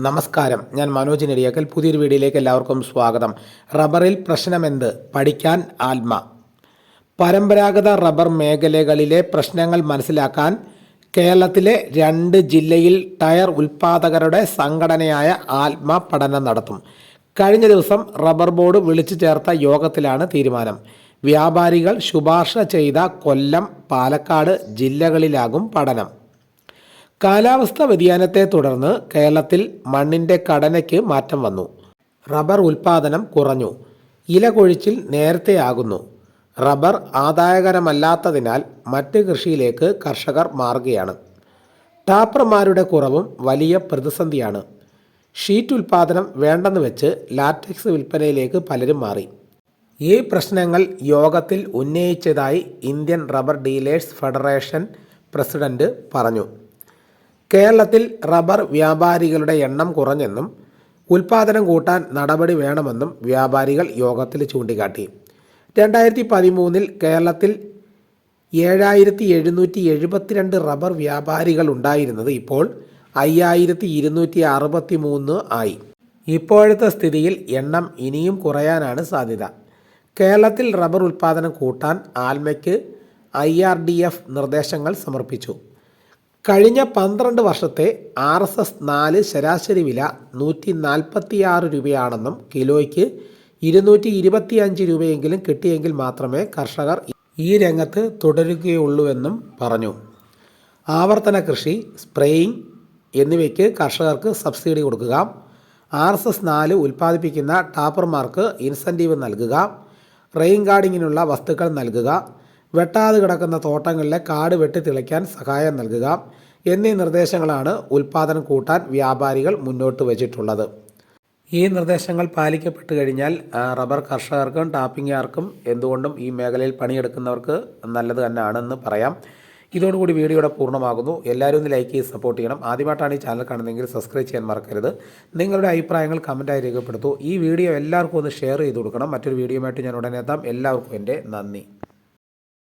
നമസ്കാരം, ഞാൻ മനോജ് നെടിയാക്കൽ. പുതിയൊരു വീഡിയോയിലേക്ക് എല്ലാവർക്കും സ്വാഗതം. റബ്ബറിൽ പ്രശ്നമെന്ത്? പഠിക്കാൻ ആൽമ. പരമ്പരാഗത റബ്ബർ മേഖലകളിലെ പ്രശ്നങ്ങൾ മനസ്സിലാക്കാൻ കേരളത്തിലെ 2 ജില്ലയിൽ ടയർ ഉൽപ്പാദകരുടെ സംഘടനയായ ആൽമ പഠനം നടത്തും. കഴിഞ്ഞ ദിവസം റബ്ബർ ബോർഡ് വിളിച്ചു ചേർത്ത യോഗത്തിലാണ് തീരുമാനം. വ്യാപാരികൾ ശുപാർശ ചെയ്ത കൊല്ലം, പാലക്കാട് ജില്ലകളിലാകും പഠനം. കാലാവസ്ഥാ വ്യതിയാനത്തെ തുടർന്ന് കേരളത്തിൽ മണ്ണിൻ്റെ ഘടനയ്ക്ക് മാറ്റം വന്നു. റബ്ബർ ഉൽപ്പാദനം കുറഞ്ഞു. ഇലകൊഴിച്ചിൽ നേരത്തെയാകുന്നു. റബ്ബർ ആദായകരമല്ലാത്തതിനാൽ മറ്റ് കൃഷിയിലേക്ക് കർഷകർ മാറുകയാണ്. ടാപ്പർമാരുടെ കുറവും വലിയ പ്രതിസന്ധിയാണ്. ഷീറ്റ് ഉൽപ്പാദനം വേണ്ടെന്ന് വെച്ച് ലാറ്റക്സ് വിൽപ്പനയിലേക്ക് പലരും മാറി. ഈ പ്രശ്നങ്ങൾ യോഗത്തിൽ ഉന്നയിച്ചതായി Indian rubber dealers federation president പറഞ്ഞു. കേരളത്തിൽ റബ്ബർ വ്യാപാരികളുടെ എണ്ണം കുറഞ്ഞെന്നും ഉൽപ്പാദനം കൂട്ടാൻ നടപടി വേണമെന്നും വ്യാപാരികൾ യോഗത്തിൽ ചൂണ്ടിക്കാട്ടി. 2013 കേരളത്തിൽ 7772 റബ്ബർ വ്യാപാരികൾ ഉണ്ടായിരുന്നത് ഇപ്പോൾ 5263 ആയി. ഇപ്പോഴത്തെ സ്ഥിതിയിൽ എണ്ണം ഇനിയും കുറയാനാണ് സാധ്യത. കേരളത്തിൽ റബ്ബർ ഉൽപ്പാദനം കൂട്ടാൻ ആൽമയ്ക്ക് IRDF നിർദ്ദേശങ്ങൾ സമർപ്പിച്ചു. കഴിഞ്ഞ 12 വർഷത്തെ RSS 4 ശരാശരി വില 146 രൂപയാണെന്നും കിലോയ്ക്ക് 225 രൂപയെങ്കിലും കിട്ടിയെങ്കിൽ മാത്രമേ കർഷകർ ഈ രംഗത്ത് തുടരുകയുള്ളൂവെന്നും പറഞ്ഞു. ആവർത്തന കൃഷി, സ്പ്രേയിങ് എന്നിവയ്ക്ക് കർഷകർക്ക് സബ്സിഡി കൊടുക്കുക, RSS 4 ഉൽപ്പാദിപ്പിക്കുന്ന ടാപ്പർമാർക്ക് ഇൻസെൻറ്റീവ് നൽകുക, റെയിൻ ഗാർഡിങ്ങിനുള്ള വസ്തുക്കൾ നൽകുക, വെട്ടാതെ കിടക്കുന്ന തോട്ടങ്ങളിലെ കാട് വെട്ടി തിളയ്ക്കാൻ സഹായം നൽകുക എന്നീ നിർദ്ദേശങ്ങളാണ് ഉൽപ്പാദനം കൂട്ടാൻ വ്യാപാരികൾ മുന്നോട്ട് വച്ചിട്ടുള്ളത്. ഈ നിർദ്ദേശങ്ങൾ പാലിക്കപ്പെട്ട് കഴിഞ്ഞാൽ റബ്ബർ കർഷകർക്കും ടാപ്പിംഗുകാർക്കും എന്തുകൊണ്ടും ഈ മേഖലയിൽ പണിയെടുക്കുന്നവർക്ക് നല്ലത് തന്നെയാണെന്ന് പറയാം. ഇതോടുകൂടി വീഡിയോയുടെ പൂർണ്ണമാകുന്നു. എല്ലാവരും ഒന്ന് ലൈക്ക് ചെയ്ത് സപ്പോർട്ട് ചെയ്യണം. ആദ്യമായിട്ടാണ് ഈ ചാനൽ കാണുന്നതെങ്കിൽ സബ്സ്ക്രൈബ് ചെയ്യാൻ മറക്കരുത്. നിങ്ങളുടെ അഭിപ്രായങ്ങൾ കമൻറ്റായി രേഖപ്പെടുത്തൂ. ഈ വീഡിയോ എല്ലാവർക്കും ഒന്ന് ഷെയർ ചെയ്ത് കൊടുക്കണം. മറ്റൊരു വീഡിയോയുമായിട്ട് ഞാൻ ഉടനെ എത്താം. എല്ലാവർക്കും എൻ്റെ നന്ദി.